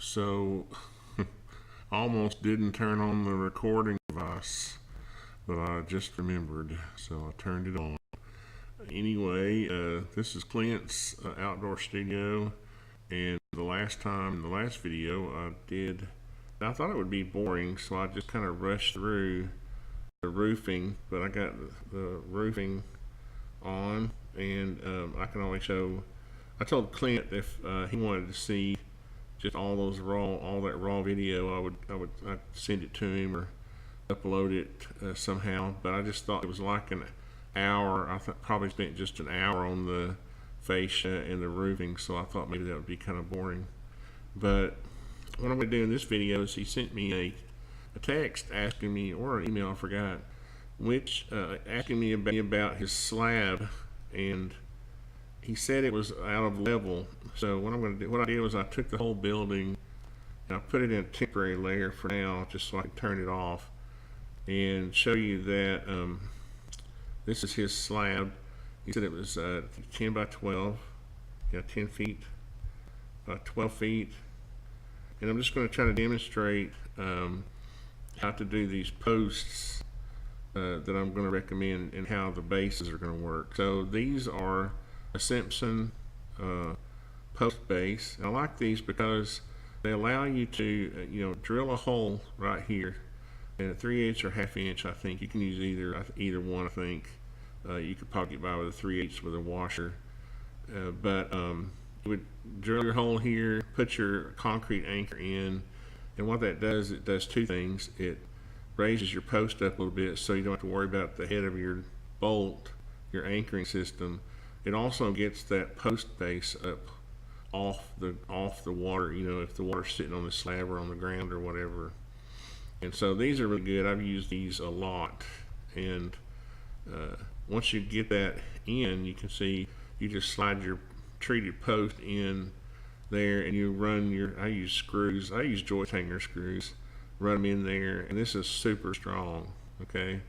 So almost didn't turn on the recording device, but I just remembered, so I turned it on. Anyway, this is Clint's outdoor studio, and the last video I thought it would be boring, so I just kind of rushed through the roofing, but I got the roofing on, and I can always show. I told Clint if he wanted to see just all that raw video, I'd send it to him or upload it somehow. But I just thought it was like an hour. I probably spent just an hour on the fascia and the roofing, so I thought maybe that would be kind of boring. But what I'm going to do in this video is he sent me a text asking me, or an email, I forgot, which asking me about his slab, and he said it was out of level. So what I did was I took the whole building and I put it in a temporary layer for now, just so I can turn it off and show you that this is his slab. He said it was 10 by 12, 10 feet by 12 feet. And I'm just going to try to demonstrate how to do these posts that I'm going to recommend and how the bases are going to work. So these are a Simpson post base. And I like these because they allow you to drill a hole right here, and a 3/8 or 1/2 inch. I think you can use either one. I think you could probably get by with a 3/8 with a washer, but you would drill your hole here, put your concrete anchor in, and what that does, it does two things. It raises your post up a little bit, so you don't have to worry about the head of your bolt, your anchoring system. It also gets that post base up off the water, if the water's sitting on the slab or on the ground or whatever. And so these are really good. I've used these a lot. And once you get that in, you can see you just slide your treated post in there, and you run I use screws. I use joist hanger screws. Run them in there, and this is super strong. Okay,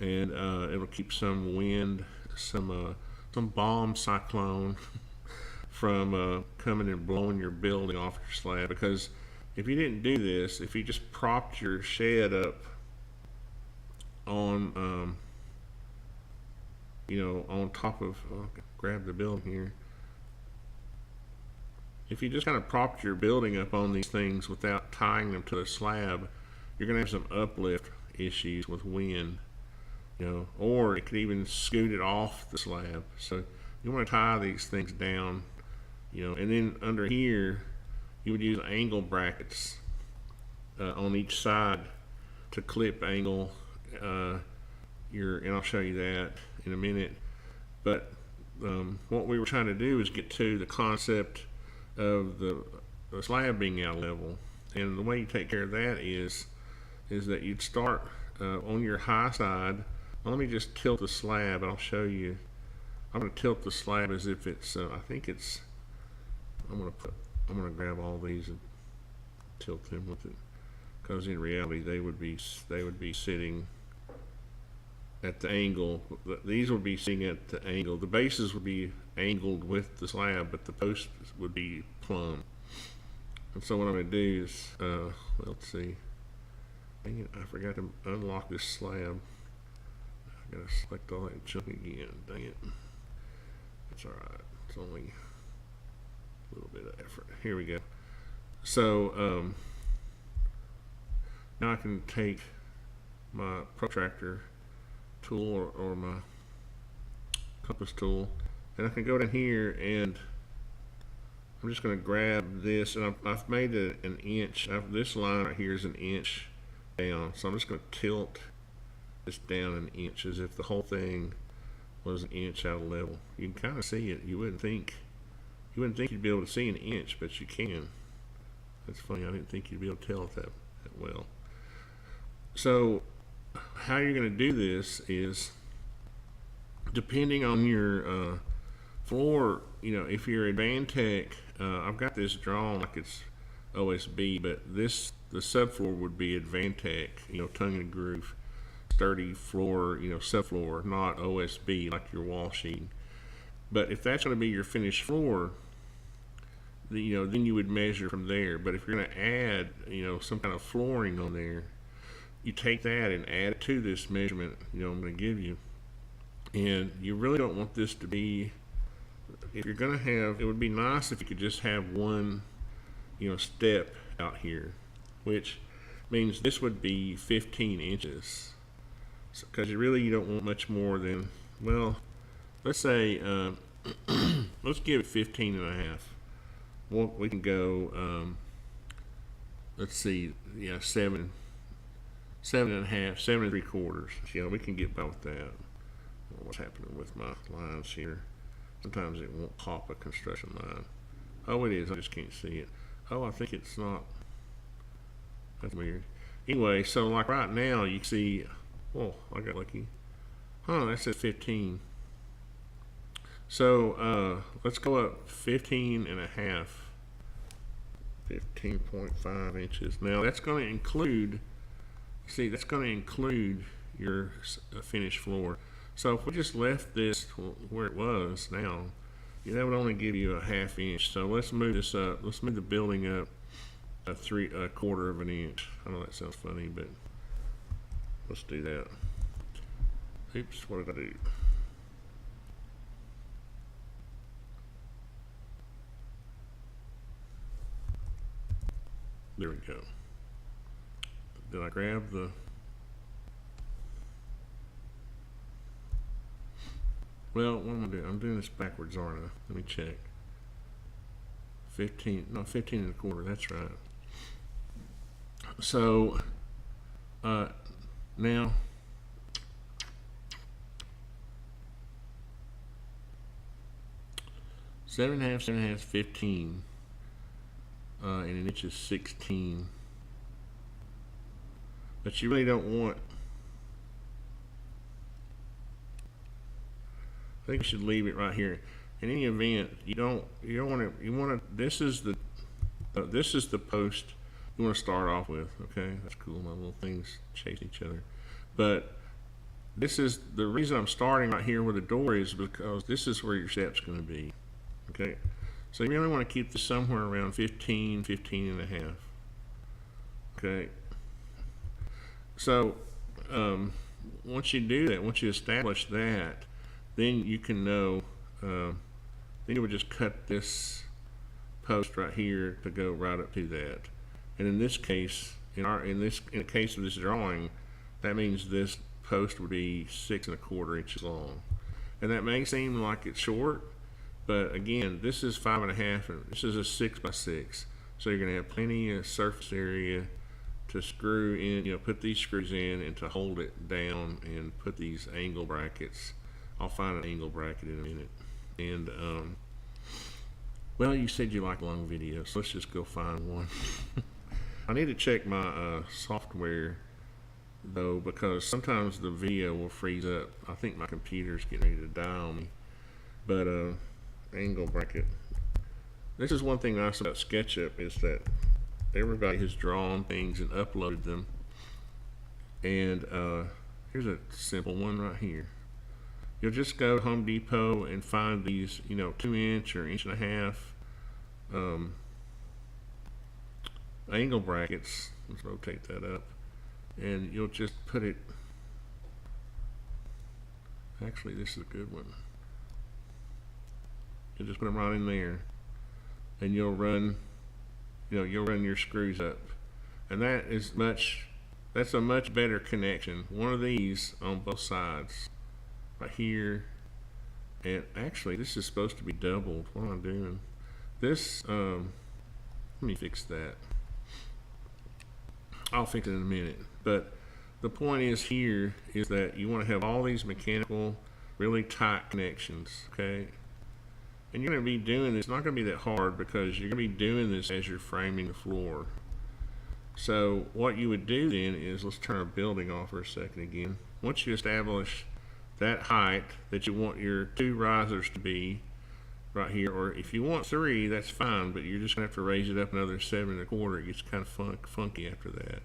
and it'll keep some wind, some bomb cyclone from coming and blowing your building off your slab. Because if you didn't do this, if you just propped your shed up on on top of, grab the building here. If you just kind of propped your building up on these things without tying them to the slab, you're going to have some uplift issues with wind. Or it could even scoot it off the slab. So you want to tie these things down, and then under here you would use angle brackets on each side to clip angle and I'll show you that in a minute. But what we were trying to do is get to the concept of the slab being out of level, and the way you take care of that is that you'd start on your high side. Let me just tilt the slab, and I'll show you. I'm going to tilt the slab as if it's, I think it's, I'm going to grab all these and tilt them with it, because in reality they would be sitting at the angle. These would be sitting at the angle. The bases would be angled with the slab, but the posts would be plumb. And so what I'm going to do is, let's see. Dang it, I forgot to unlock this slab. I gotta select all that junk again. Dang it. It's alright. It's only a little bit of effort. Here we go. So now I can take my protractor tool or my compass tool, and I can go down here, and I'm just going to grab this, and I've made it an inch. This line right here is an inch down, so I'm just going to tilt this down an inch as if the whole thing was an inch out of level. You can kind of see it. You wouldn't think you'd be able to see an inch, but you can. That's funny. I didn't think you'd be able to tell it that well. So how you're going to do this is, depending on your floor, if you're Advantech, I've got this drawn like it's OSB, but the subfloor would be Advantech, tongue and groove, sturdy floor, subfloor, not OSB like your wall sheet. But if that's going to be your finished floor, then you would measure from there. But if you're going to add, some kind of flooring on there, you take that and add it to this measurement, I'm going to give you. And you really don't want this to be, if you're going to have, it would be nice if you could just have one, step out here, which means this would be 15 inches. Because you don't want much more than, well, let's say, let's give it 15 and a half. Well, we can go, let's see, 7 and a half, 7 3/4. Yeah, we can get by with that. What's happening with my lines here? Sometimes it won't pop a construction line. Oh, it is. I just can't see it. Oh, I think it's not. That's weird. Anyway, so like right now, you see, oh, I got lucky. That says 15. So let's go up 15 and a half. 15.5 inches. Now that's going to include, that's going to include your finished floor. So if we just left this where it was now, that would only give you a ½ inch. So let's move this up. Let's move the building up a 1/4 of an inch. I know that sounds funny, but let's do that. Oops, what did I do? There we go. Did I grab the... Well, what am I doing? I'm doing this backwards, aren't I? Let me check. 15 1/4, that's right. So, now, seven and a half, 15, and an inch is 16. But you really don't want, I think you should leave it right here. In any event, you don't want to, this is the post you want to start off with, okay? That's cool, my little things chase each other. But this is, the reason I'm starting right here where the door is because this is where your step's going to be, okay? So you really want to keep this somewhere around 15 and a half, okay? So once you do that, once you establish that, then you can know, then you would just cut this post right here to go right up to that. And in this case, in the case of this drawing, that means this post would be 6 1/4 inches long. And that may seem like it's short, but again, this is 5 and a half, and this is a 6 by 6. So you're going to have plenty of surface area to screw in, put these screws in and to hold it down and put these angle brackets. I'll find an angle bracket in a minute. And well, you said you like long videos, so let's just go find one. I need to check my software though, because sometimes the video will freeze up. I think my computer's getting ready to die on me. But angle bracket. This is one thing nice about SketchUp is that everybody has drawn things and uploaded them. And here's a simple one right here. You'll just go to Home Depot and find these, 2 inch or 1.5 inch angle brackets. Let's rotate that up. And you'll just put it, actually this is a good one. You'll just put them right in there. And you'll run, you'll run your screws up. And that's a much better connection. One of these on both sides. Right here, and actually this is supposed to be doubled. What am I doing? This, let me fix that. I'll fix it in a minute. But the point is here is that you want to have all these mechanical, really tight connections, okay? And you're going to be doing this, it's not going to be that hard because you're going to be doing this as you're framing the floor. So what you would do then is, let's turn our building off for a second again. Once you establish that height that you want your 2 risers to be right here, or if you want 3, that's fine, but you're just gonna have to raise it up another 7 1/4. It gets kind of funky after that.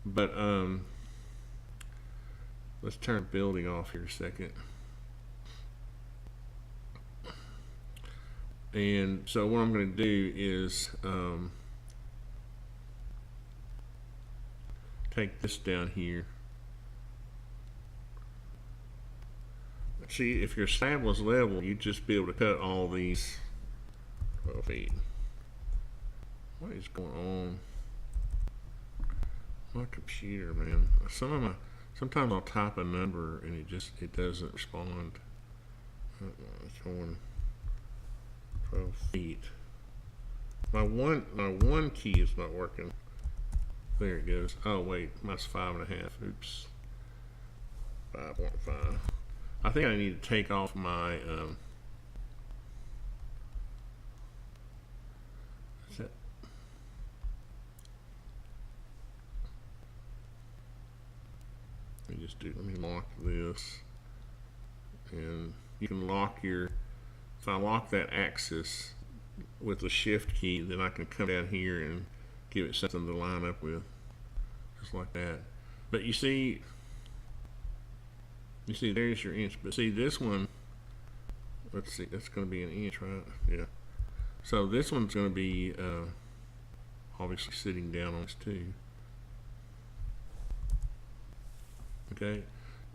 But let's turn building off here a second. And so what I'm going to do is take this down here. See, if your slab was level, you'd just be able to cut all these 12 feet. What is going on? My computer, man. Sometimes I'll type a number and it doesn't respond. It's going 12 feet. My one key is not working. There it goes. Oh wait, mine's 5.5. Oops. 5.5. I think I need to take off my let me lock this, and you can lock if I lock that axis with the shift key, then I can come down here and give it something to line up with, just like that. But you see there's your inch, but see this one, let's see, that's going to be an inch, right? Yeah. So this one's going to be obviously sitting down on this too. Okay,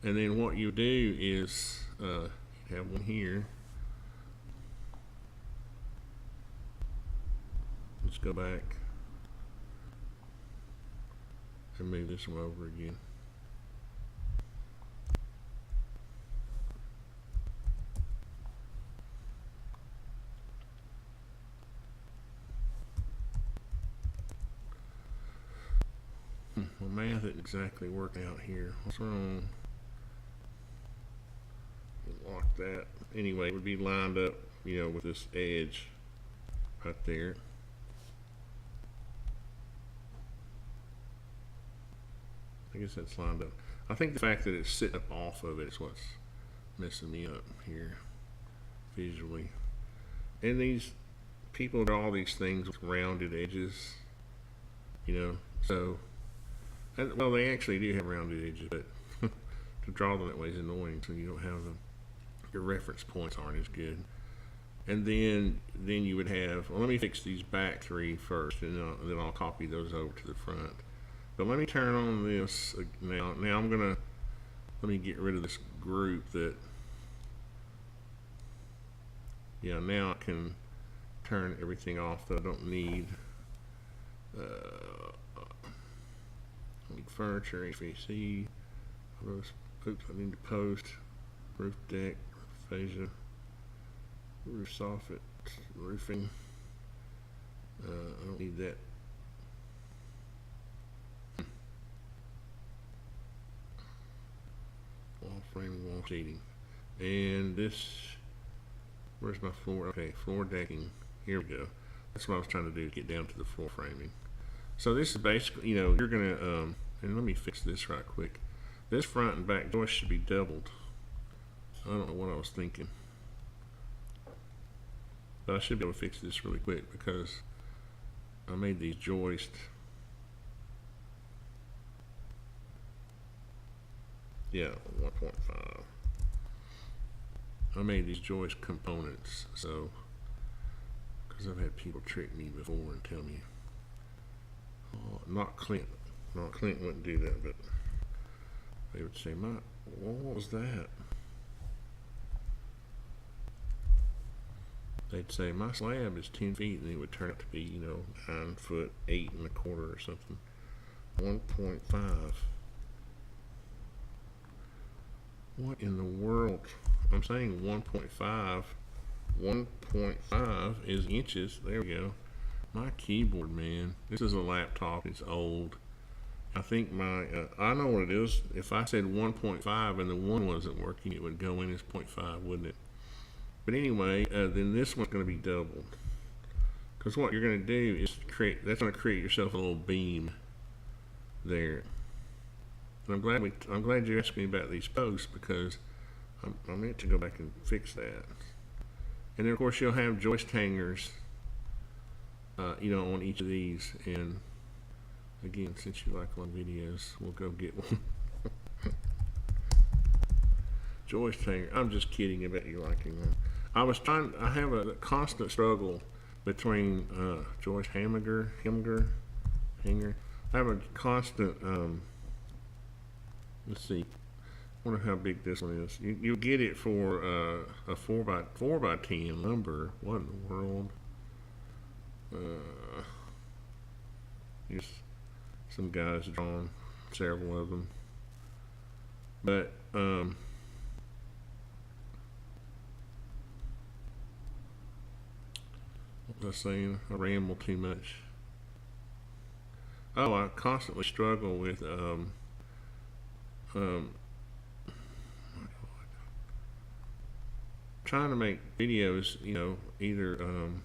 and then what you do is have one here. Let's go back and move this one over again. My math isn't exactly working out here. What's wrong? Lock that. Anyway, it would be lined up, with this edge right there. I guess that's lined up. I think the fact that it's sitting up off of it is what's messing me up here visually. And these people draw these things with rounded edges, so. And, well, they actually do have rounded edges, but to draw them that way is annoying, so you don't have your reference points aren't as good. And then you would have, well, let me fix these back three first, and then I'll copy those over to the front. But let me turn on this now. Now let me get rid of this group that, now I can turn everything off that I don't need. Furniture, HVAC, oops, I need to post, roof deck, fascia, roof soffit, roofing, I don't need that. Wall framing, wall sheeting, and this, where's my floor? Okay, floor decking, here we go. That's what I was trying to do, to get down to the floor framing. So this is basically, you're gonna, and let me fix this right quick. This front and back joist should be doubled. I don't know what I was thinking, but I should be able to fix this really quick because I made these joists. Yeah, 1.5. I made these joist components, so, because I've had people trick me before and tell me, oh, not Clint. No, Clint wouldn't do that, but they would say, what was that? They'd say, my slab is 10 feet, and it would turn out to be, 9 foot, 8 1/4 or something. 1.5. What in the world? I'm saying 1.5. 1.5 is inches. There we go. My keyboard, man. This is a laptop. It's old. I think I know what it is. If I said 1.5 and the one wasn't working, it would go in as 0.5, wouldn't it? But anyway, then this one's going to be doubled. Because what you're going to do is that's going to create yourself a little beam there. And I'm glad you asked me about these posts, because I meant to go back and fix that. And then of course you'll have joist hangers, on each of these. And again, since you like long videos, we'll go get one. Joist hanger. I'm just kidding about you liking one. I have a constant struggle between Joyce Hanger. I have a constant, let's see, I wonder how big this one is. You get it for a 4x10 lumber. What in the world? Just some guys drawn several of them. But, what was I saying? I ramble too much. Oh, I constantly struggle with, trying to make videos, you know, either, can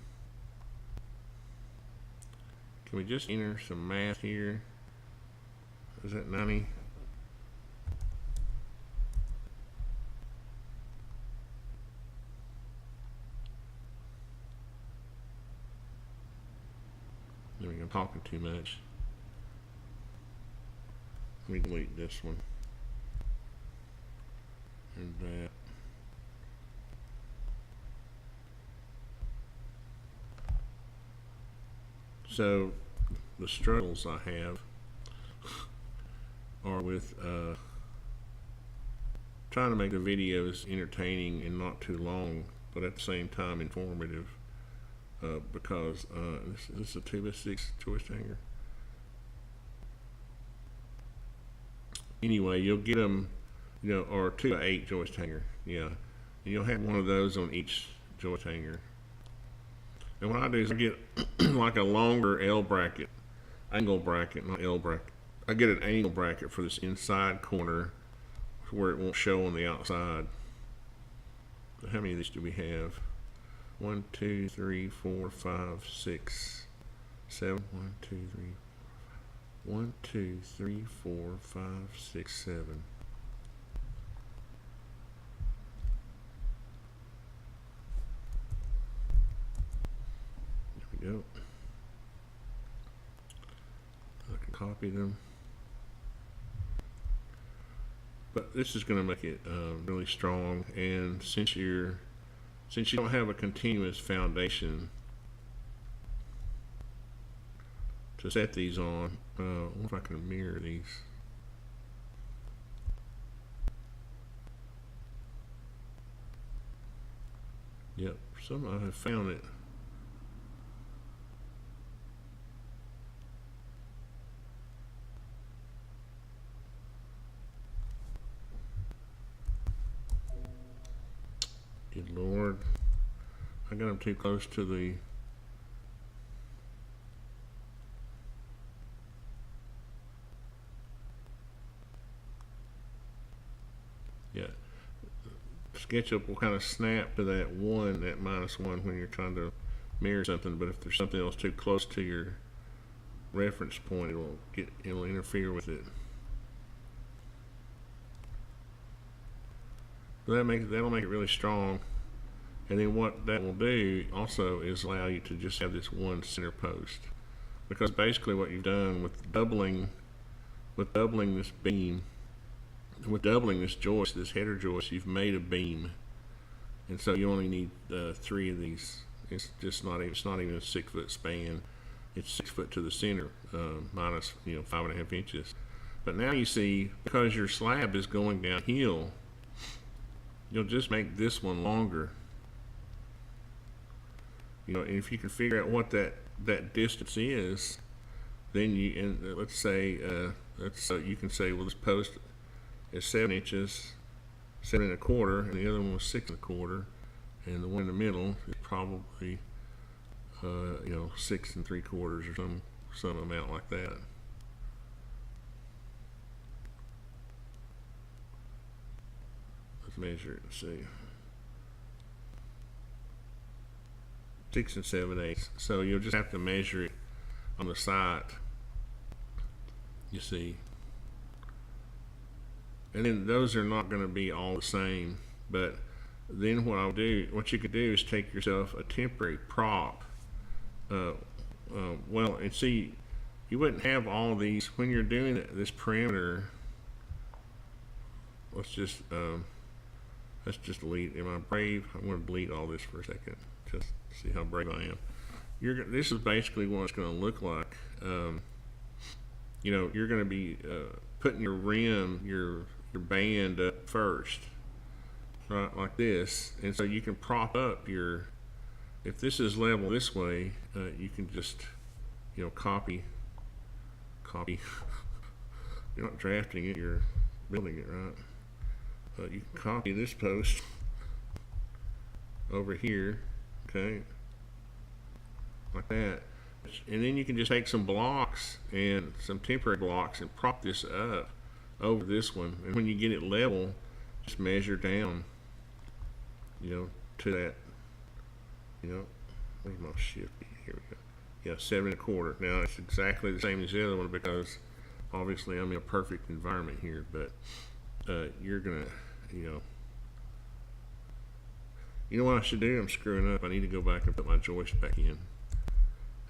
we just enter some math here? Is that 90? There we go, I'm talking too much. Let me delete this one. And that. So the struggles I have are with trying to make the videos entertaining and not too long, but at the same time informative, because this is a 2x6 joist hanger. Anyway, you'll get them, you know, or 2x8 joist hanger, yeah, and you'll have one of those on each joist hanger. And what I do is I get like a longer L bracket, angle bracket, not L bracket. I get an angle bracket for this inside corner where it won't show on the outside. So how many of these do we have? 1, 2, 3, 4, 5, 6, 7. 1, 2, 3, 1, 2, 3, 4, 5, 6, 7. There we go. I can copy them. But this is going to make it really strong, and since you don't have a continuous foundation to set these on, I wonder if I can mirror these. Yep, somehow I have found it. Good Lord, I got them too close to the SketchUp will kind of snap to that one, that -1 when you're trying to mirror something, but if there's something else too close to your reference point, it'll interfere with it. So that'll make it really strong. And then what that will do also is allow you to just have this one center post, because basically what you've done with doubling this beam, with doubling this joist, this header joist, you've made a beam, and so you only need 3 of these. It's not even a 6 foot span. It's 6 foot to the center, minus 5.5 inches. But now you see, because your slab is going downhill, you'll just make this one longer. And if you can figure out what that distance is, then let's say you can say, well, this post is 7 inches, 7 1/4, and the other one was 6 1/4, and the one in the middle is probably 6 3/4 or some amount like that. Let's measure it and see. 6 7/8. So you'll just have to measure it on the side, you see. And then those are not going to be all the same, but then what you could do is take yourself a temporary prop. Well, and see, you wouldn't have all these when you're doing this perimeter. Let's just let's just delete. Am I brave? I'm going to delete all this for a second, just to see how brave I am. This is basically what it's going to look like. You know, you're going to be putting your rim, your band up first, right, like this, and so you can prop up your. If this is level this way, you can just, you know, copy. You're not drafting it, you're building it, right? You can copy this post over here, okay, like that. And then you can just take some blocks and some temporary blocks and prop this up over this one. And when you get it level, just measure down, you know, to that, you know, where's my shift? Here we go. Yeah, 7 1/4. Now it's exactly the same as the other one because obviously I'm in a perfect environment here, but you're gonna, you know what I should do? I'm screwing up. I need to go back and put my joist back in,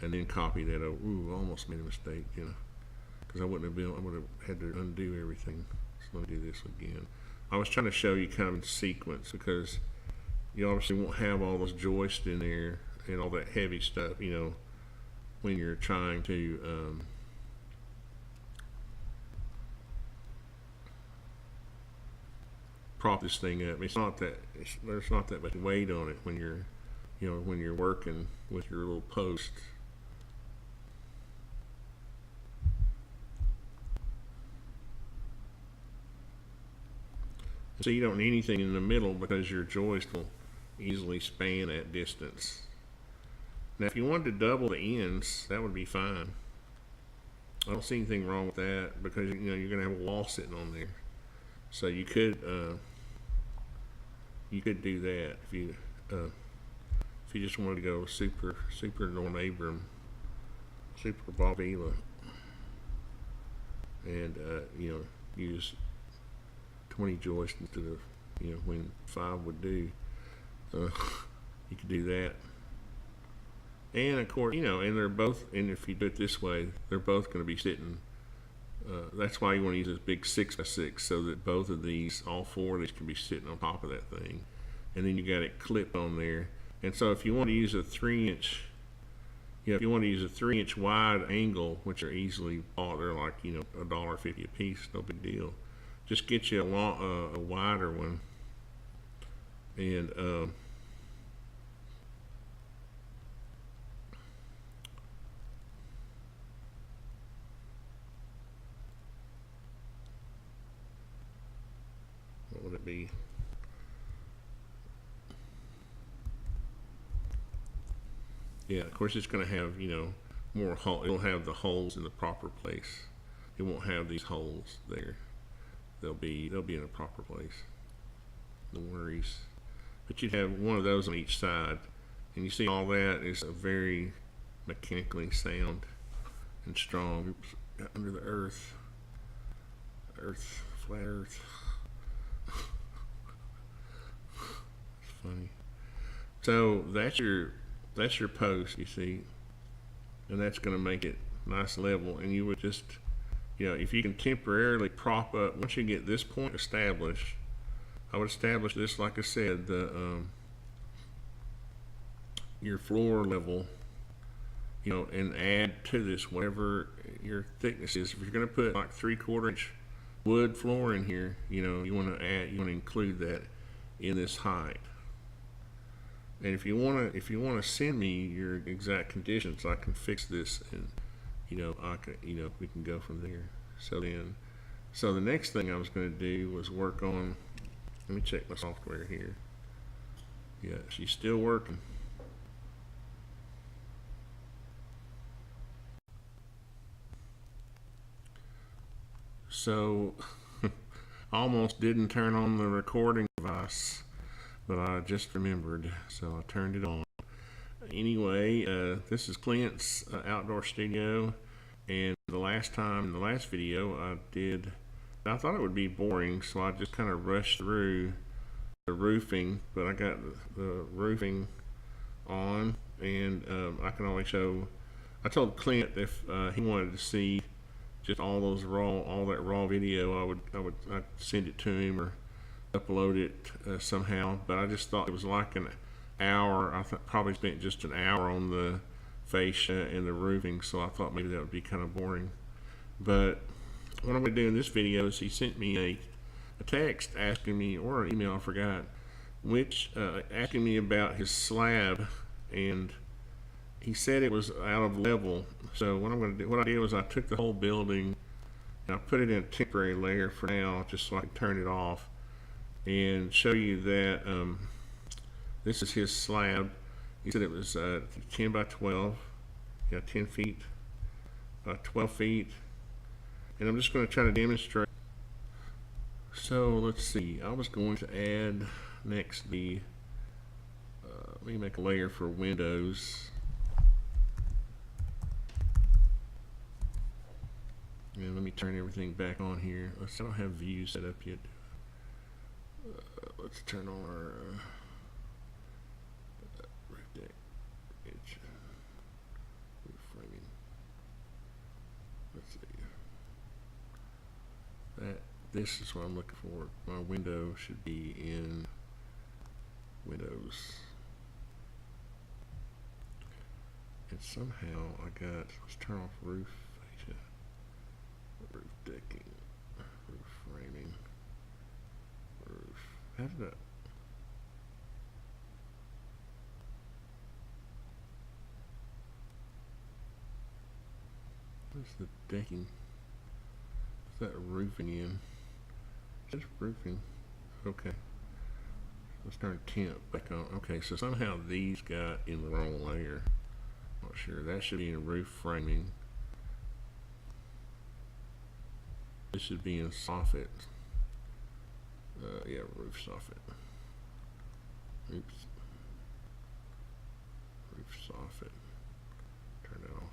and then copy that over. Ooh, almost made a mistake, you know, because I would have had to undo everything. So let me do this again. I was trying to show you kind of in sequence because you obviously won't have all those joists in there and all that heavy stuff, you know, when you're trying to prop this thing up. There's not that much weight on it when you're, you know, when you're working with your little post. So you don't need anything in the middle because your joist will easily span that distance. Now if you wanted to double the ends, that would be fine. I don't see anything wrong with that because, you know, you're going to have a wall sitting on there. So you could do that if you just wanted to go super Norm Abram, super Bob Vila, and you know, use 20 joists instead of, you know, when 5 would do. You could do that. And of course, you know, and they're both, and if you do it this way, they're both going to be sitting. That's why you want to use this big 6x6 so that both of these, all 4 of these, can be sitting on top of that thing. And then you got it clipped on there. And so if you want to use a 3-inch, you know, if you want to use a 3-inch wide angle, which are easily bought, they're like, you know, $1.50 a piece, no big deal. Just get you a wider one, and what would it be? Yeah, of course it's going to have, you know, more hole. It'll have the holes in the proper place. It won't have these holes there. They'll be in a proper place. No worries. But you'd have one of those on each side, and you see all that is a very mechanically sound and strong. Oops, under the earth, flat earth. It's funny. So that's your post, you see, and that's going to make it nice level. And you would just, you know, if you can temporarily prop up, once you get this point established, I would establish this, like I said, the your floor level, you know, and add to this whatever your thickness is. If you're going to put like 3/4 inch wood floor in here, you know, you want to include that in this height. And if you want to send me your exact conditions, I can fix this, and you know, we can go from there. So the next thing I was going to do was work on. Let me check my software here. Yeah, she's still working. So I almost didn't turn on the recording device, but I just remembered, so I turned it on. Anyway, this is Clint's outdoor studio, and in the last video I thought it would be boring, so I just kind of rushed through the roofing, but I got the roofing on, and I can only show. I told Clint if he wanted to see just all that raw video, I'd send it to him, or upload it somehow, but I just thought it was like an hour. I probably spent just an hour on the fascia and the roofing, so I thought maybe that would be kind of boring. But what I'm going to do in this video is he sent me a text asking me, or an email, I forgot, which asking me about his slab, and he said it was out of level. So what I'm going to do, what I did was I took the whole building and I put it in a temporary layer for now, just so I can turn it off and show you that this is his slab. He said it was 10 by 12, 10 feet by 12 feet. And I'm just going to try to demonstrate. So let's see, I was going to add next the, let me make a layer for windows. And let me turn everything back on here. I don't have view set up yet. Let's turn on our roof deck edge, roof framing. Let's see. This is what I'm looking for. My window should be in Windows. And somehow I got, let's turn off roof fascia, roof decking, roof framing, roof. How did that? What's the decking? What's that roofing in? Just roofing. Okay. Let's turn temp back on. Okay, so somehow these got in the wrong layer. Not sure. That should be in roof framing. This should be in soffit. Yeah, roof soffit. Oops. Roof soffit. Turn it off.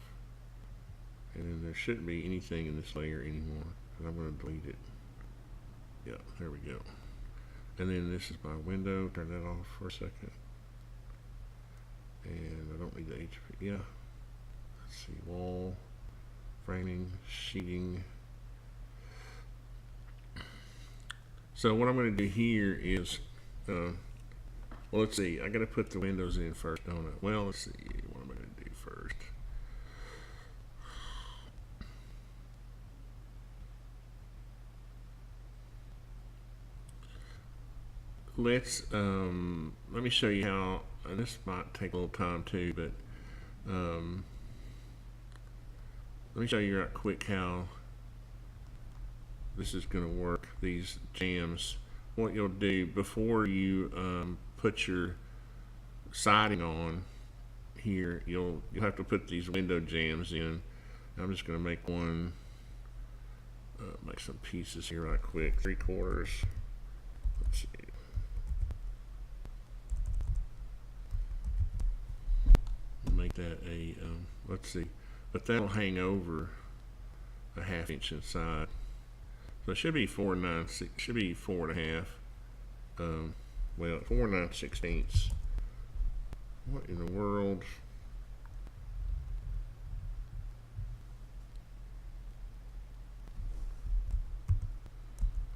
And then there shouldn't be anything in this layer anymore, because I'm going to delete it. Yeah, there we go. And then this is my window. Turn that off for a second. And I don't need the HP. Yeah. Let's see. Wall, framing, sheeting. So what I'm going to do here is, well, let's see. I got to put the windows in first, don't I? Well, let's see. What am I going to do first? Let's let me show you how, and this might take a little time too, but let me show you right quick how this is going to work, these jambs. What you'll do before you put your siding on here, you'll have to put these window jambs in. I'm just going to make one, make some pieces here right quick, 3/4. Let's see. Make that a let's see, but that'll hang over a 1/2 inch inside, so it should be 4 9/6, should be 4 1/2, well, 4 9/16. What in the world?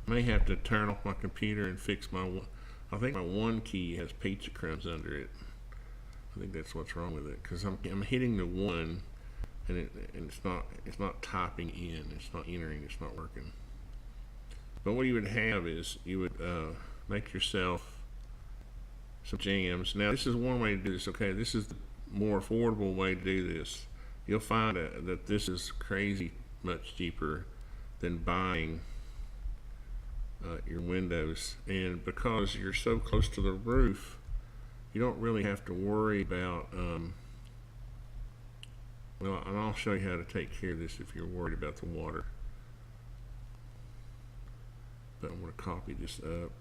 May have to turn off my computer and fix my one. I think my one key has pizza crumbs under it. I think that's what's wrong with it, because I'm hitting the 1 and it's not typing in, it's not entering, it's not working. But what you would have is you would make yourself some jambs. Now this is one way to do this. Okay, this is the more affordable way to do this. You'll find that this is crazy much cheaper than buying your windows, and because you're so close to the roof, you don't really have to worry about, well, and I'll show you how to take care of this if you're worried about the water. But I'm going to copy this up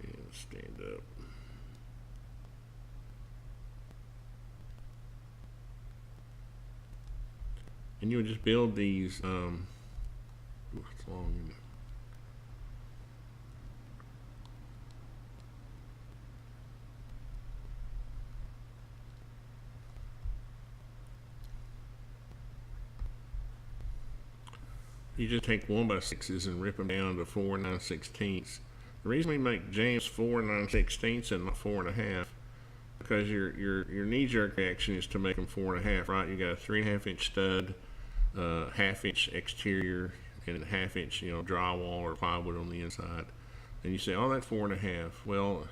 and stand up. And you'll just build these, it's long, isn't it? you just take 1x6s and rip them down to 4 9/16. The reason we make jambs 4 9/16 and not 4.5, because your knee-jerk reaction is to make them 4.5, right? You got a 3.5-inch stud, 1/2-inch exterior, and a 1/2-inch, drywall or plywood on the inside, and you say, oh, that's 4.5. Well,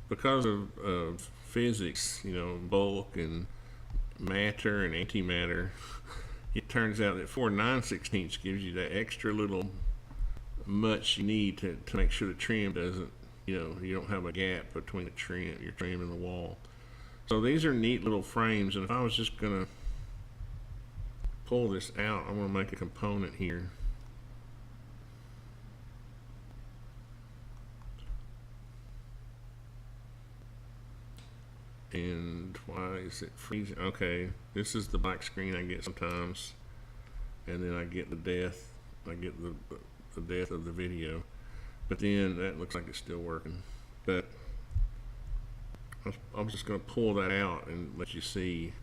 because of physics, bulk and matter and antimatter, it turns out that 4 9/16 gives you that extra little much you need to make sure the trim doesn't, you don't have a gap between your trim and the wall. So these are neat little frames, and if I was just gonna pull this out, I'm gonna make a component here. And why is it freezing? Okay, this is the black screen I get sometimes, and then I get the death. I get the death of the video, but then that looks like it's still working. But I'm just going to pull that out and let you see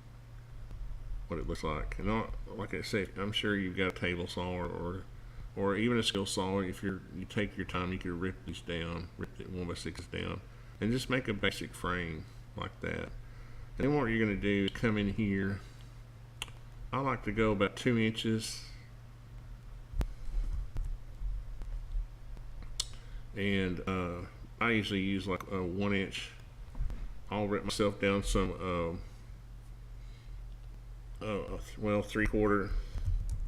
what it looks like. And like I said, I'm sure you've got a table saw or even a skill saw. If you take your time, you can rip these down, rip the 1x6s down, and just make a basic frame like that. And then what you're going to do is come in here. I like to go about 2 inches, and I usually use like a 1 inch. I'll rip myself down some 3/4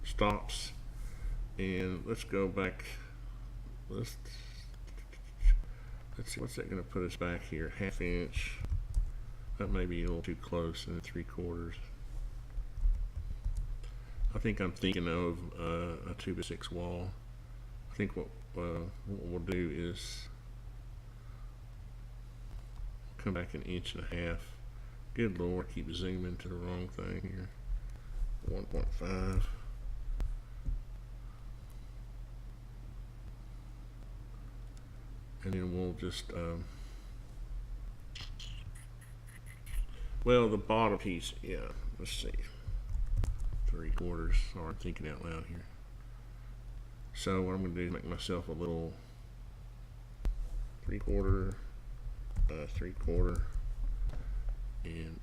stops, and let's go back. Let's see, what's that going to put us back here? 1/2 inch. That may be a little too close, and 3/4. I think I'm thinking of a 2x6 wall. I think what we'll do is come back 1.5 inches. Good Lord, keep zooming to the wrong thing here. 1.5. And then we'll just well, the bottom piece, yeah, let's see, 3/4. Sorry, I'm thinking out loud here. So what I'm going to do is make myself a little 3/4, 3/4, and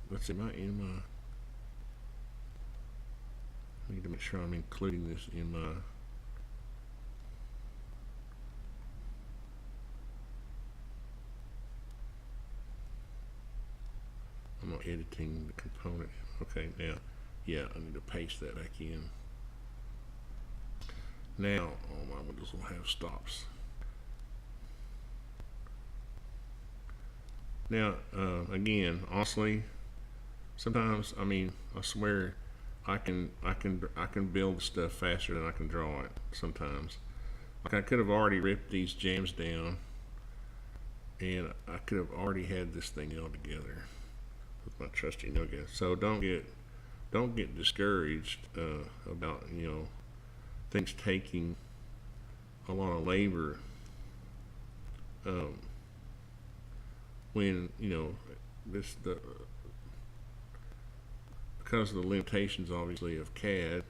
let's see, I need to make sure I'm including this in my I'm not editing the component. Okay, now, yeah, I need to paste that back in. Now, all my windows will have stops. Now, again, honestly, sometimes, I swear, I can build stuff faster than I can draw it. Sometimes, like I could have already ripped these jambs down, and I could have already had this thing all together with my trusty nugget. So don't get discouraged about things taking a lot of labor when because of the limitations obviously of CAD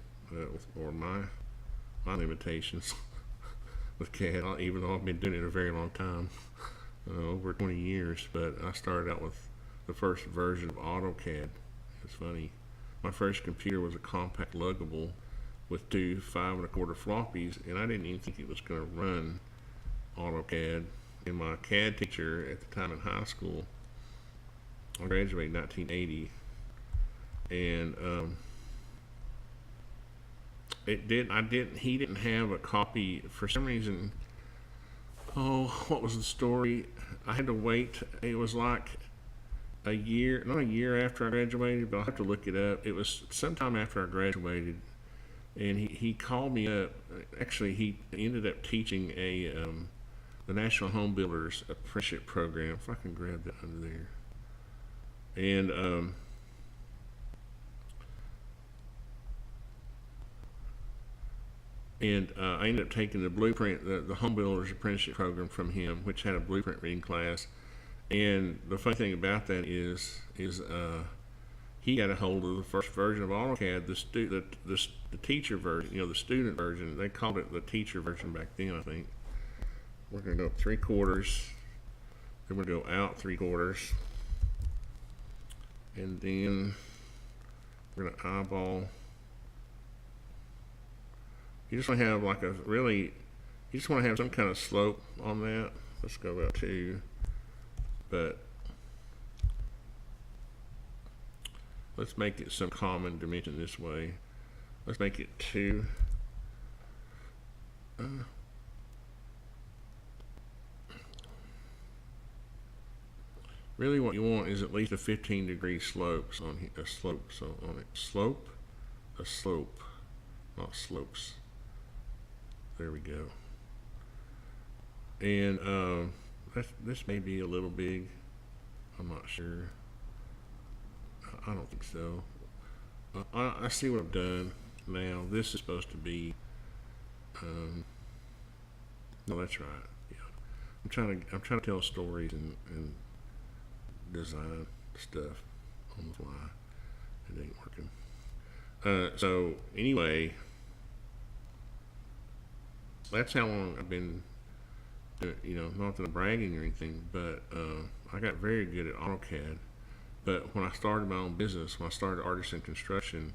or my limitations with CAD, even though I've been doing it a very long time, over 20 years. But I started out with the first version of AutoCAD. It's funny. My first computer was a compact luggable with 2 5.25 floppies, and I didn't even think it was going to run AutoCAD. And my CAD teacher at the time in high school, I graduated in 1980, and he didn't have a copy for some reason. Oh, what was the story? I had to wait. It was like not a year after I graduated, but I'll have to look it up. It was sometime after I graduated, and he called me up. Actually, he ended up teaching the National Home Builders Apprenticeship Program. If I can grab that under there. And I ended up taking the blueprint, the Home Builders Apprenticeship Program from him, which had a blueprint reading class. And the funny thing about that is he got a hold of the first version of AutoCAD, the teacher version, you know, the student version. They called it the teacher version back then, I think. We're going to go up 3/4. Then we're going to go out 3/4. And then we're going to eyeball. You just want to have like a really, you just want to have some kind of slope on that. Let's go about 2. But let's make it some common dimension this way. Let's make it 2. Really what you want is at least a 15-degree slope on here, a slope. So on it, slope, a slope, not slopes. There we go. And this may be a little big. I'm not sure. I don't think so. I see what I've done now. This is supposed to be. No, that's right. Yeah, I'm trying to tell stories and design stuff on the fly. It ain't working. So anyway, that's how long I've been. You know, not that I'm bragging or anything, but I got very good at AutoCAD. But when I started my own business, when I started Artisan Construction,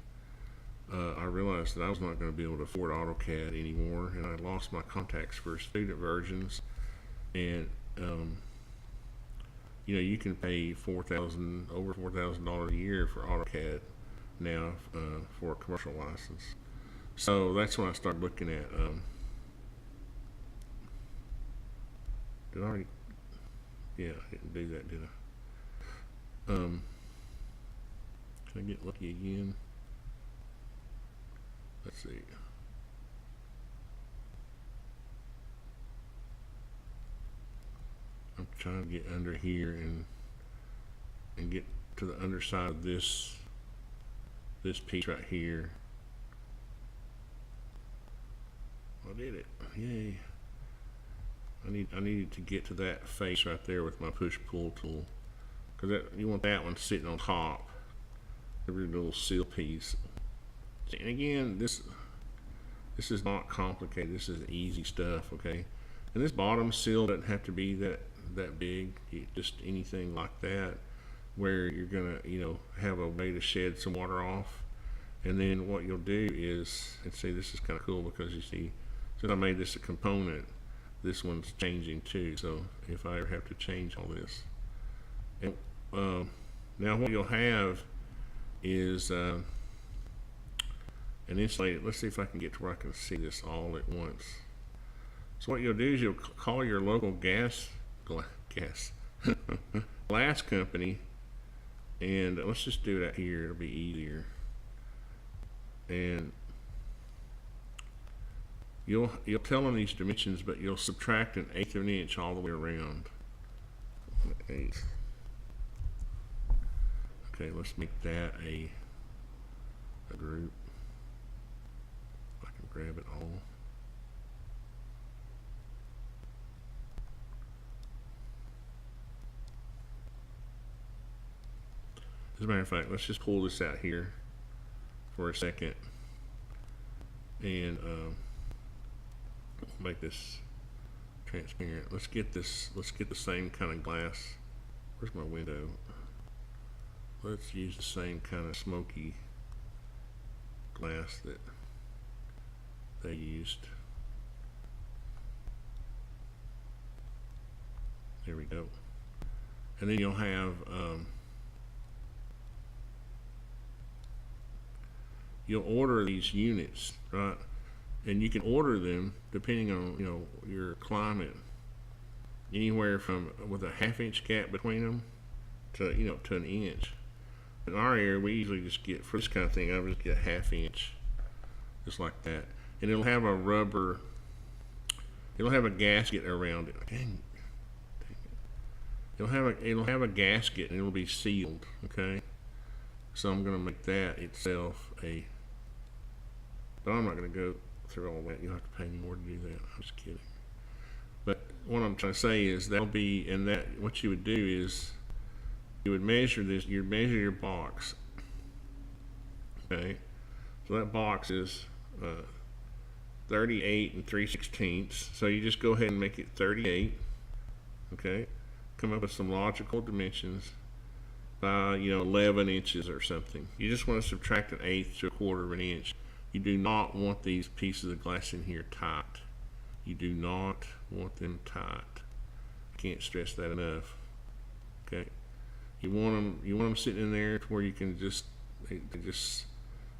I realized that I was not going to be able to afford AutoCAD anymore, and I lost my contacts for student versions. And you know, you can pay over $4,000 a year for AutoCAD now for a commercial license. So that's when I started looking at. Did I already? Yeah, I didn't do that, did I? Can I get lucky again? Let's see. I'm trying to get under here and get to the underside of this piece right here. I did it. Yay. I needed to get to that face right there with my push-pull tool, because you want that one sitting on top, every little seal piece. And again, this is not complicated. This is easy stuff, okay? And this bottom seal doesn't have to be that big. Just anything like that, where you're gonna, you know, have a way to shed some water off. And then what you'll do is, and see, this is kind of cool because you see, since I made this a component, this one's changing too. So if I ever have to change all this, and now what you'll have is an insulated. Let's see if I can get to where I can see this all at once. So what you'll do is you'll call your local glass company, and let's just do that here. It'll be easier. And you'll tell them these dimensions, but you'll subtract 1/8 of an inch all the way around. 1/8. Okay, let's make that a group. I can grab it all. As a matter of fact, let's just pull this out here for a second and make this transparent. Let's get the same kind of glass. Where's my window? Let's use the same kind of smoky glass that they used. There we go. And then you'll have you'll order these units, right? And you can order them depending on, you know, your climate, anywhere from with a 1/2 inch gap between them to, you know, to 1 inch. In our area, we usually just get, for this kind of thing, I would just get 1/2 inch, just like that. And it'll have a rubber, it'll have a gasket around it. Dang it. It'll have a gasket and it'll be sealed, okay? So I'm gonna make that itself a, but I'm not gonna go through all that. You'll have to pay me more to do that. I'm just kidding. But what I'm trying to say is that'll be, in that, what you would do is you would measure this, you'd measure your box, Okay, so that box is 38 and 3/16. So you just go ahead and make it 38. Okay, come up with some logical dimensions by 11 inches or something. You just want to subtract 1/8 to 1/4 of an inch. You do not want these pieces of glass in here tight. You do not want them tight. Can't stress that enough. Okay, you want them sitting in there to where you can just they just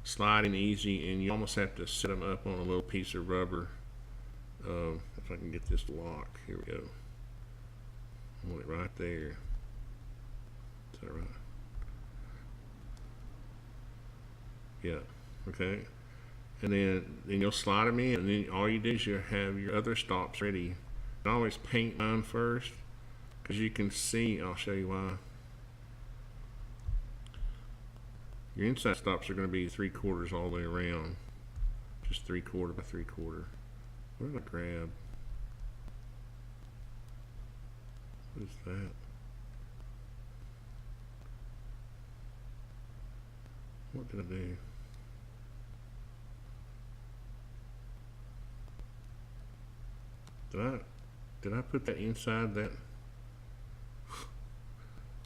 slide in easy, and you almost have to set them up on a little piece of rubber. If I can get this to lock, here we go. I want it right there. Is that right? Yeah. Okay. And then you'll slide them in, and then all you do is you have your other stops ready. I always paint mine first, because you can see. I'll show you why. Your inside stops are going to be 3/4 all the way around, just 3/4 by 3/4. What did I grab? What is that? What did I do? Did I put that inside that?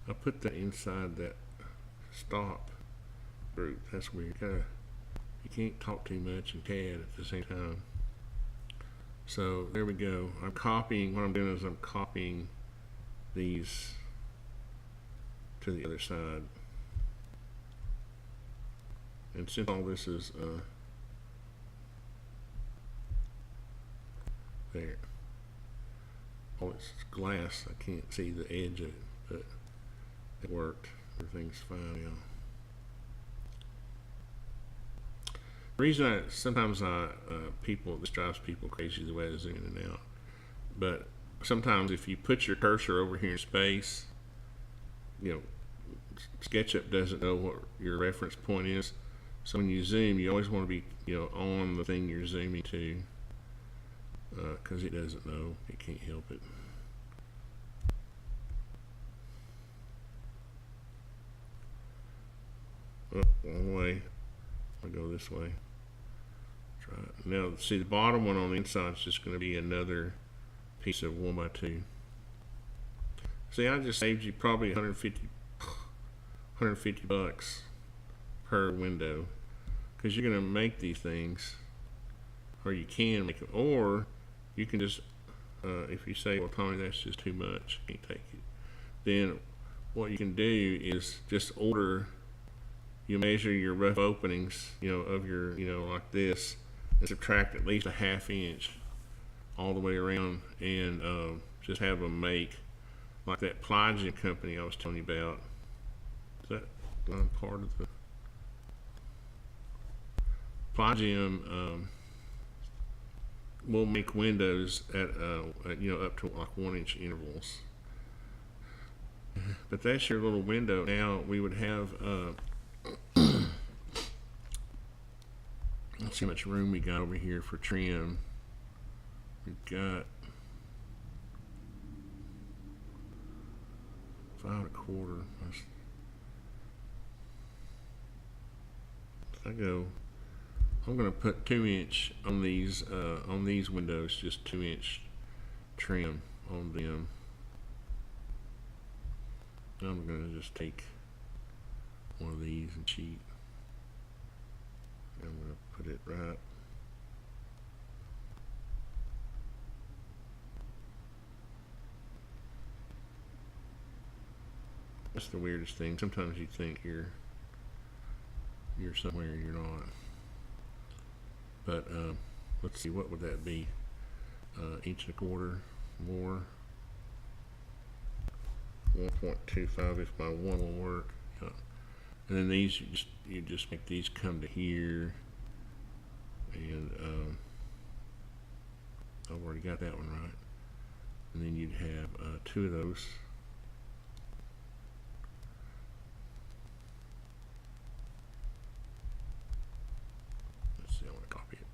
I put that inside that stop group. That's weird. You can't talk too much and CAD at the same time. So there we go. I'm copying. What I'm doing is I'm copying these to the other side. And since all this is there, all this glass, I can't see the edge of it, but it worked. Everything's fine now. The reason sometimes this drives people crazy the way I zoom in and out, but sometimes if you put your cursor over here in space, SketchUp doesn't know what your reference point is. So when you zoom, you always want to be, on the thing you're zooming to, because it doesn't know. It can't help it. Oh, wrong way. I'll go this way. Try it. Now, see, the bottom one on the inside is just going to be another piece of 1x2. See, I just saved you probably 150 bucks per window, because you're going to make these things, or you can make them, or you can just if you say, well, Tommy, that's just too much, can't take it, then what you can do is just you measure your rough openings of your like this, and subtract at least 1/2 inch all the way around, and just have them make like that plygym company I was telling you about. Is that part of the plygym? Will make windows at up to like 1-inch intervals. But that's your little window. Now we would have let's see how much room we got over here for trim. We've got 5 1/4. I'm going to put 2-inch on these windows, just 2-inch trim on them. I'm going to just take one of these and cheat. I'm going to put it right. That's the weirdest thing. Sometimes you think you're somewhere you're not. But let's see, what would that be? 1 1/4 more. 1.25 if my one will work. Yeah. And then these you just make these come to here, and I've already got that one right. And then you'd have 2 of those. Let's see, I want to copy it.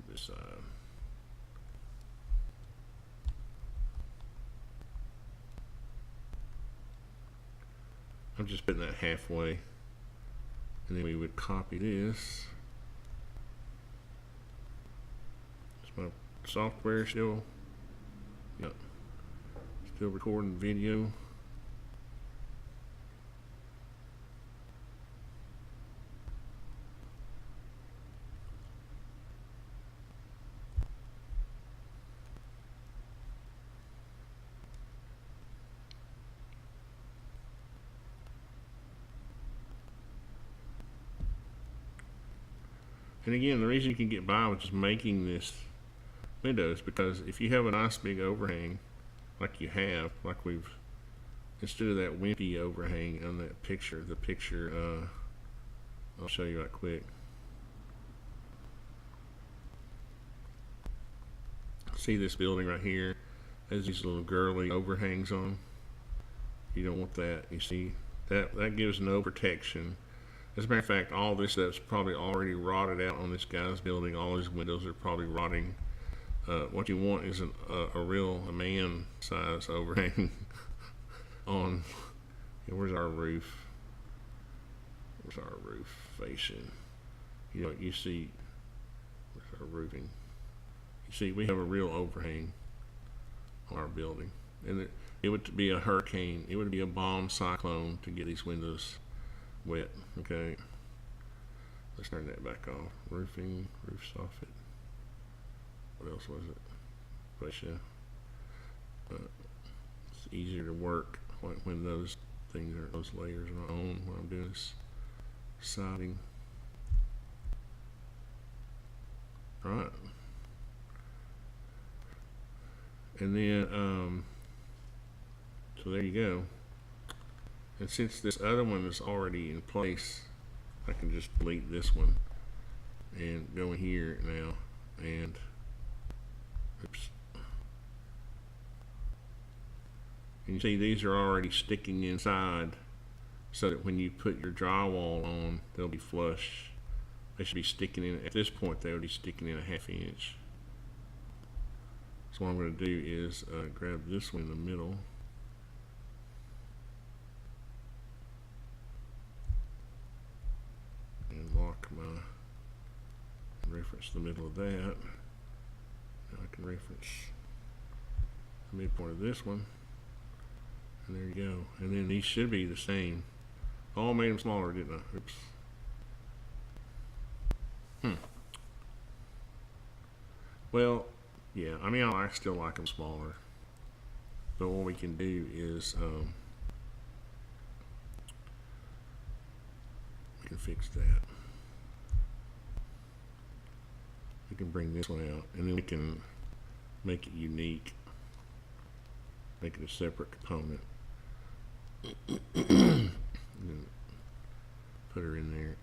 This I'm just putting that halfway And then we would copy this. Is my software still? Yep. Still recording video. And again, the reason you can get by with just making this window is because if you have a nice big overhang, like you have, like we've, instead of that wimpy overhang on that picture, the picture, I'll show you right quick. See this building right here has these little girly overhangs on. You don't want that. You see, that gives no protection. As a matter of fact, all this stuff's probably already rotted out on this guy's building. All his windows are probably rotting. What you want is a real man-size overhang on. Where's our roof? Where's our roof facing? You know, you see, where's our roofing? You see, we have a real overhang on our building, and it would be a hurricane. It would be a bomb cyclone to get these windows wet. Okay, let's turn that back off. Roofing, roof soffit. What else was it? Fascia. It's easier to work when those things are, those layers are on when I'm doing this siding. All right, and then so there you go. And since this other one is already in place, I can just delete this one and go in here now and oops. And you see these are already sticking inside so that when you put your drywall on, they'll be flush. They should be sticking in, at this point they would be sticking in a 1/2 inch. So what I'm going to do is grab this one in the middle. Lock my, reference the middle of that. Now I can reference the midpoint of this one, and there you go. And then these should be the same. Oh, I made them smaller, didn't I? Oops. Well, yeah. I mean, I still like them smaller. But what we can do is we can fix that. We can bring this one out, and then we can make it unique, make it a separate component, and then put her in there.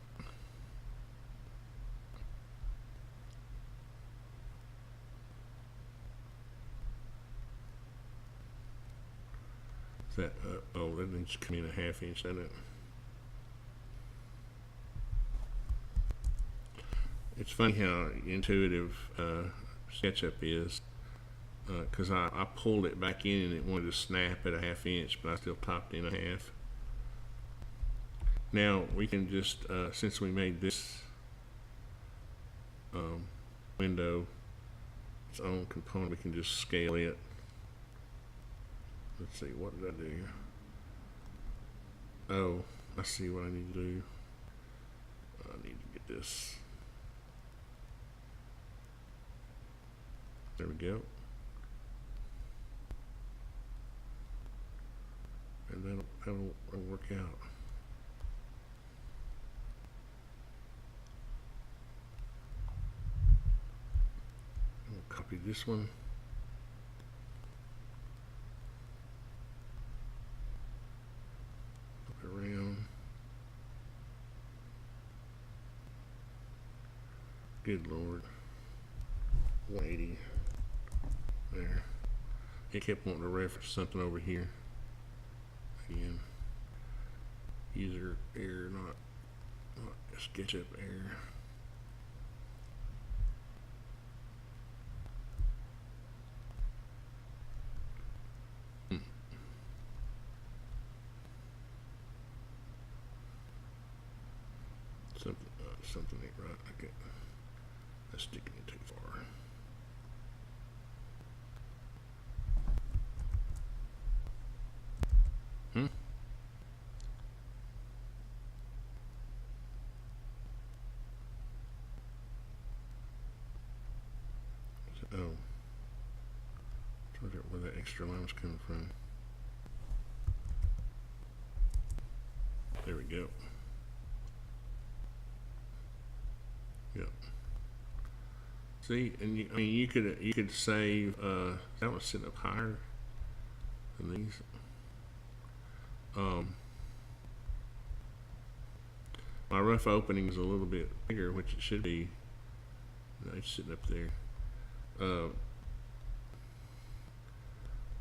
That oh, that needs to come in a 1/2 inch, doesn't it? It's funny how intuitive SketchUp is, because I pulled it back in and it wanted to snap at a 1/2 inch, but I still popped in a 1/2. Now we can just, since we made this window its own component, we can just scale it. Let's see, what did I do? Oh, I see what I need to do. I need to get this. There we go. And that'll work out. I'll copy this one. Around. Good Lord. 180. There. It kept wanting to reference something over here. Again. User error, not SketchUp error. something ain't right. That's sticking it too far. Oh, where that extra line's coming from. There we go. Yep. See, and I mean, you could save. That one's sitting up higher than these. My rough opening is a little bit bigger, which it should be. No, it's sitting up there.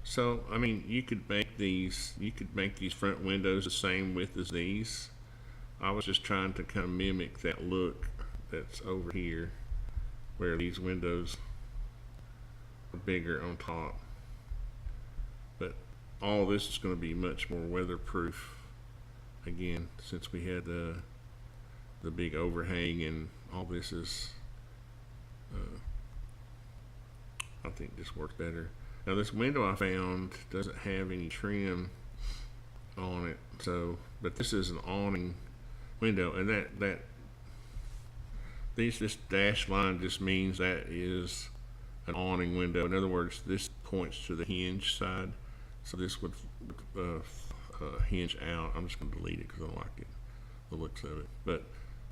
So I mean, you could make these front windows the same width as these. I was just trying to kind of mimic that look that's over here, where these windows are bigger on top. But all this is going to be much more weatherproof. Again, since we had the big overhang, and all this is, I think this works better. Now this window I found doesn't have any trim on it, so, but this is an awning window, and this dashed line just means that is an awning window. In other words, this points to the hinge side, so this would hinge out. I'm just going to delete it because I don't like it, the looks of it. But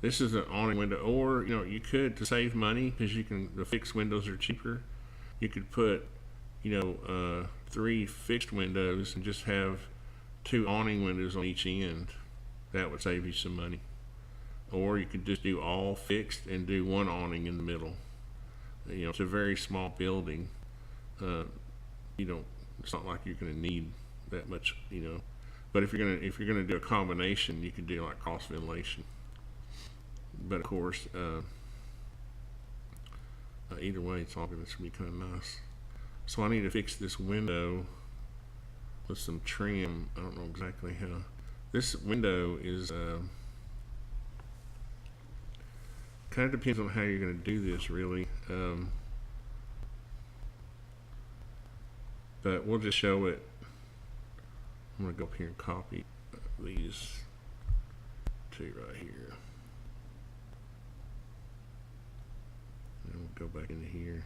this is an awning window, or you could, to save money, because the fixed windows are cheaper, you could put 3 fixed windows and just have 2 awning windows on each end. That would save you some money. Or you could just do all fixed and do 1 awning in the middle. It's a very small building. It's not like you're going to need that much, But if you're gonna do a combination, you could do like cross ventilation. But of course, either way, it's all going to be kind of nice. So I need to fix this window with some trim. I don't know exactly how. This window is kind of depends on how you're going to do this, really. But we'll just show it. I'm going to go up here and copy these 2 right here. And we'll go back into here.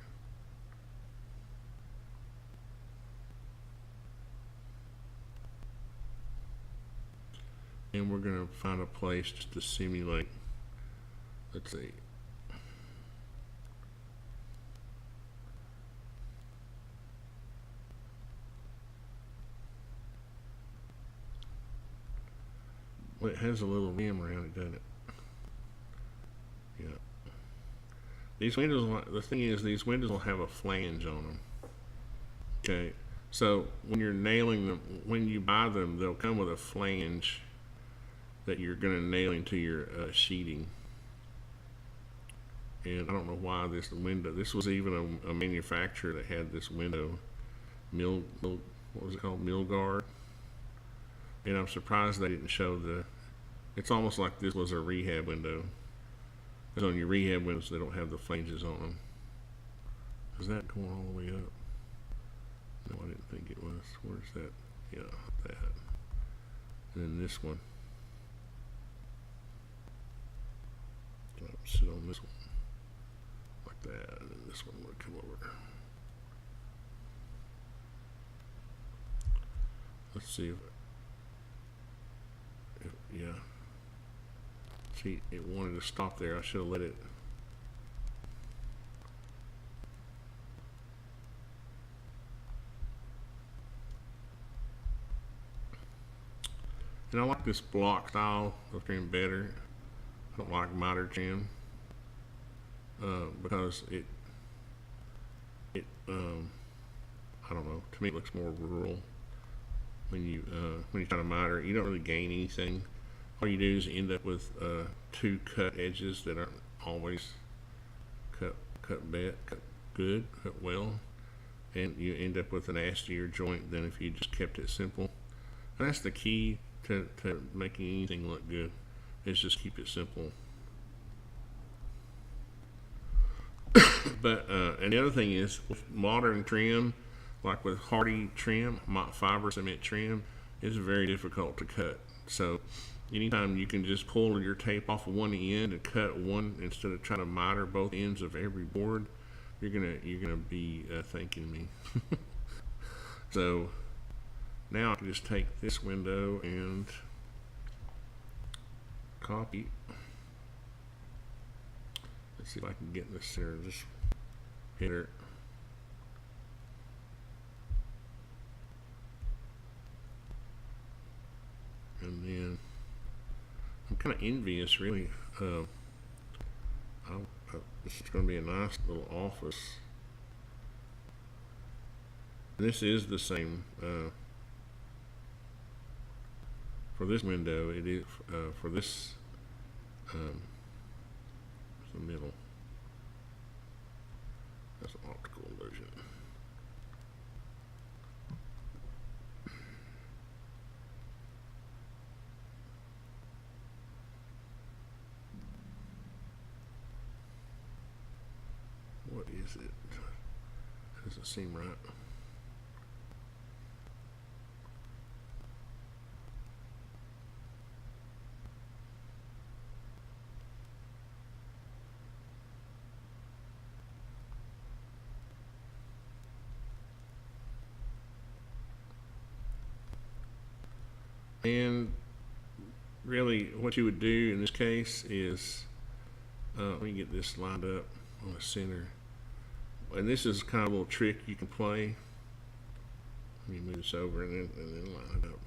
And we're going to find a place just to simulate. Let's see. Well, it has a little rim around it, doesn't it? Yeah. These windows, the thing is, these windows will have a flange on them. Okay. So when you're nailing them, when you buy them, they'll come with a flange that you're going to nail into your sheeting. And I don't know why this window, this was even a manufacturer that had this window, what was it called, Milgard. And I'm surprised they didn't show it's almost like this was a rehab window. Because on your rehab windows, they don't have the flanges on them. Is that going all the way up? No, I didn't think it was. Where's that? Yeah, that. And then this one. I'll sit on this one. Like that. And then this one would come over. Let's see if yeah. See, it wanted to stop there. I should have let it. And I like this block style of trim better. I don't like miter trim because it I don't know. To me, it looks more rural. When you try to miter, you don't really gain anything. All you do is end up with 2 cut edges that aren't always cut well, and you end up with a nastier joint than if you just kept it simple. And that's the key to making anything look good, is just keep it simple. But and the other thing is, with modern trim, like with hardy trim, fiber cement trim, it's very difficult to cut. So anytime you can just pull your tape off of one end and cut one instead of trying to miter both ends of every board, you're gonna be thanking me. So now I can just take this window and copy. Let's see if I can get in the center of this header. And then I'm kind of envious, really. This is going to be a nice little office. This is the same for this window. It is for this the middle. That's an optical illusion. What is it? Doesn't seem right. And really what you would do in this case is, let me get this lined up on the center. And this is kind of a little trick you can play. Let me move this over and then line it up.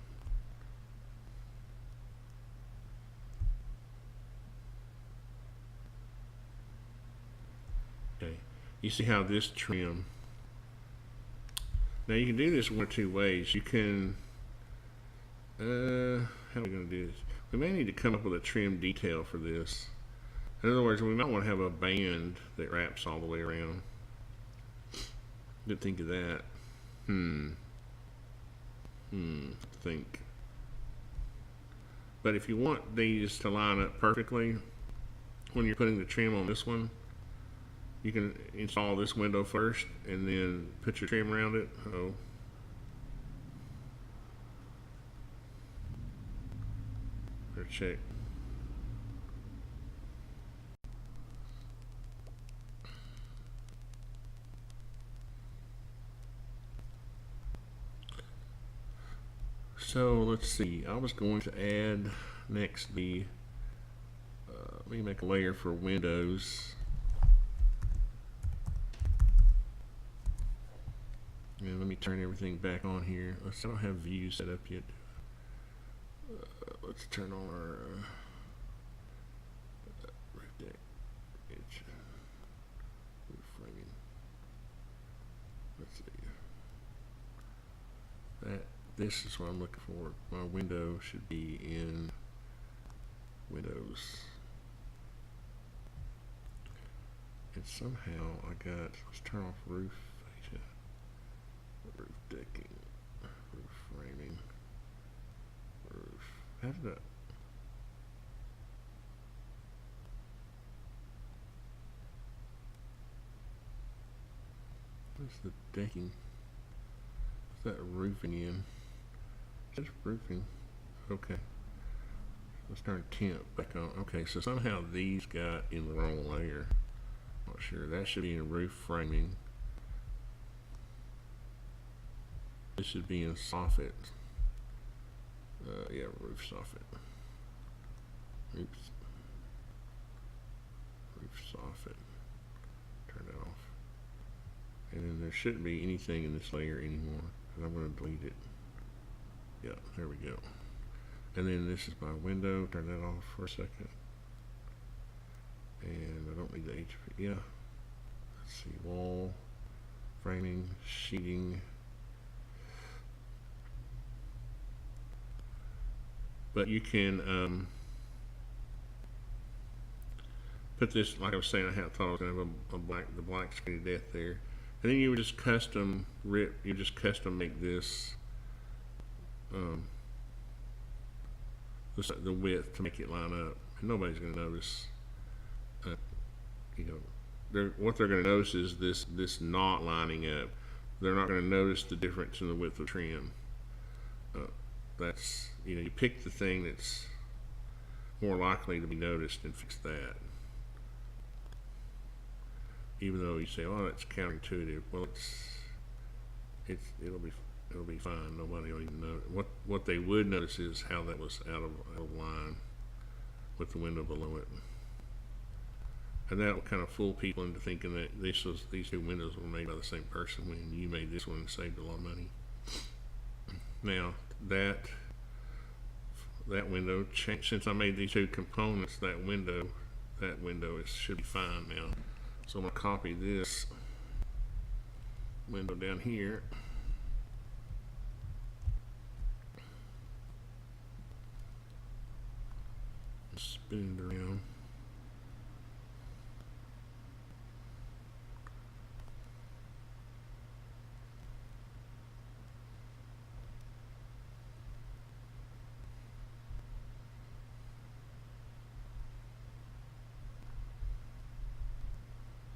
Okay, you see how this trim, now you can do this one or two ways. You can, how are we going to do this? We may need to come up with a trim detail for this. In other words, we might want to have a band that wraps all the way around. Didn't think of that. Think. But if you want these to line up perfectly, when you're putting the trim on this one, you can install this window first and then put your trim around it. Oh. Better check. So let's see, I was going to add next the, let me make a layer for windows. And let me turn everything back on here. I don't have views set up yet. Let's turn on our roof deck edge, roof framing. Let's see. This is what I'm looking for. My window should be in Windows. And somehow I got, let's turn off roof fascia, roof decking, roof framing, roof. How did that? What's the decking? What's that roofing in? That's roofing. Okay. Let's turn temp back on. Okay, so somehow these got in the wrong layer. Not sure. That should be in roof framing. This should be in soffit. Yeah, roof soffit. Oops. Roof soffit. Turn that off. And then there shouldn't be anything in this layer anymore, because I'm going to delete it. Yeah, there we go. And then this is my window. Turn that off for a second. And I don't need the HP. Yeah. Let's see. Wall, framing, sheeting. But you can put this, like I was saying, I thought I was going to have the black screen of death there. And then you would just custom make this the width to make it line up, and nobody's going to notice, you know, what they're going to notice is this not lining up. They're not going to notice the difference in the width of trim. That's, you pick the thing that's more likely to be noticed and fix that. Even though you say, "Oh, that's counterintuitive," well, it'll be fine. Nobody will even know. What they would notice is how that was out of line with the window below it, and that'll kind of fool people into thinking that these two windows were made by the same person when you made this one and saved a lot of money. Now that window, since I made these two components, that window should be fine now. So I'm going to copy this window down here. Spin it around.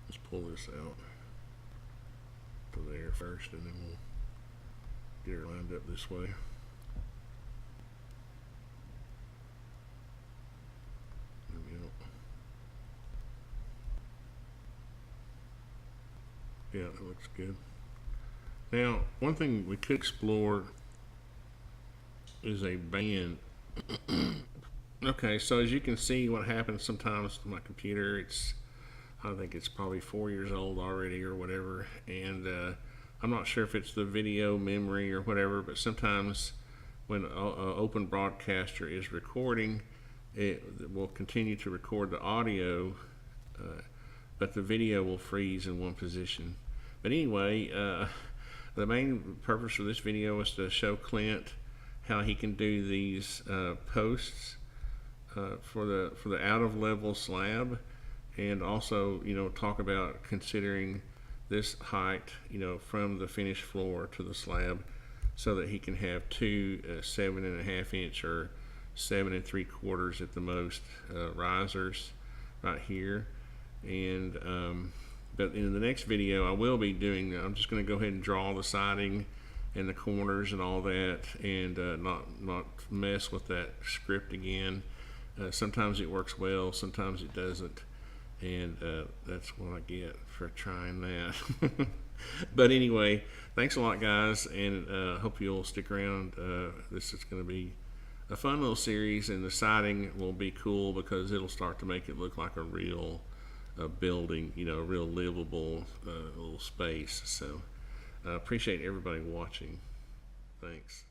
Let's pull this out to there first, and then we'll get her lined up this way. There we go. Yeah, that looks good. Now, one thing we could explore is a band. Okay, so as you can see, what happens sometimes to my computer, I think it's probably 4 years old already or whatever, and I'm not sure if it's the video memory or whatever, but sometimes when Open Broadcaster is recording, it will continue to record the audio, but the video will freeze in one position. But anyway, the main purpose of this video is to show Clint how he can do these posts for the out-of-level slab, and also, talk about considering this height, from the finished floor to the slab, so that he can have two 7.5 inch or 7 3/4 at the most risers right here. And but in the next video, I will be doing. I'm just going to go ahead and draw the siding and the corners and all that, and not mess with that script again. Sometimes it works well, sometimes it doesn't. And that's what I get for trying that. But anyway, thanks a lot, guys, and hope you'll stick around. This is going to be a fun little series, and the siding will be cool because it'll start to make it look like a real building, a real livable little space. So appreciate everybody watching. Thanks.